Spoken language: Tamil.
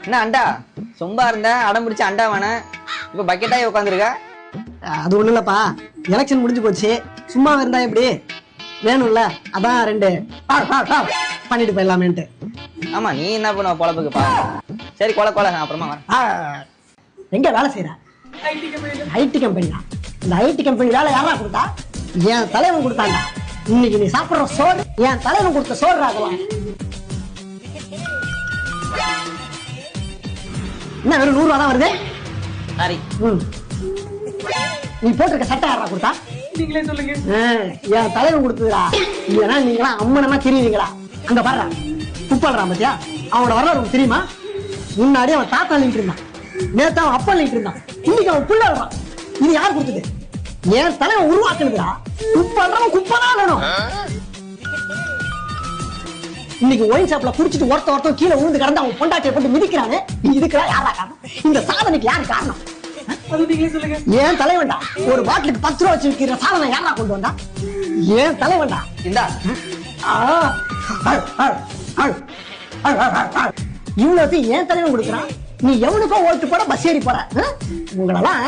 என்ன அண்டா சும்மா இருந்த அடம் பிடிச்ச அண்டா வேணேன் இப்ப பக்கெட்டாகி உட்காந்துருக்க. அது ஒண்ணும் இல்லப்பா, எலெக்ஷன் முடிஞ்சு போச்சு, சும்மா இருந்தா எப்படி, வேணும்ல அதான் ரெண்டு பண்ணிட்டு போயிடலாமேன்ட்டு. ஆமா நீ என்ன பண்ணுவ பொழப்புக்கு பா. சரி கொலை கொலை நான் அப்புறமா வரேன். எங்க வேலை செய்யற? ஐடி கம்பெனியா? இந்த ஐடி கம்பெனி வேலை யாரா கொடுத்தா? என் தலைவன் கொடுத்தாண்டா. இன்னைக்கு நீ சாப்பிடுற சோறு என் தலைவன் கொடுத்த சோறு ஆகலாம். என்ன வெறும் 100 ரூபா தான் வருது? சாரி. நீ போட்டிருக்க சட்டை யாரா கொடுத்தா? நீங்களே சொல்லுங்க. என் தலைவன் கொடுத்ததுடா. இல்லைன்னா நீங்களா அம்மனமா தெரியுவீங்களா? அங்க பாடுறா துப்பாடுறான் பத்தியா, அவனோட வரலாறு உங்களுக்கு தெரியுமா? முன்னாடி அவன் தாத்தா நின்று இருந்தான், நேத்து அவன் அப்பா நின்று இருந்தான், இன்னைக்கு அவன் புள்ள வர்றான். இது யார் கொடுத்தது? என் தலைவன் உருவாக்குனதுடா. துப்பாடுறவன் குப்பதான் வேணும். இன்னைக்கு ஒயின் ஷாப்ல குடிச்சிட்டு ஒருத்த கீழே விழுந்து கிடந்து அவன் பொண்டாட்டியை போட்டு மிதிக்கிறானே, இதுக்கு யாரா காரணம்? இந்த சாதனைக்கு யாரு காரணம்? நீங்களே சொல்லுங்க. ஏன் தலைவன்டா ஒரு பாட்டிலுக்கு 10 ரூபா வச்சு விற்கிற சாதனை யாரா கொண்டு வந்தா? ஏன் தலைவன்டா. இந்தா இவ்வளவு ஏன் தலைவன் கொடுக்குறான்? நீ எவனுக்கோ ஓட்டு போட பஸ் ஏறி போற. உங்களெல்லாம்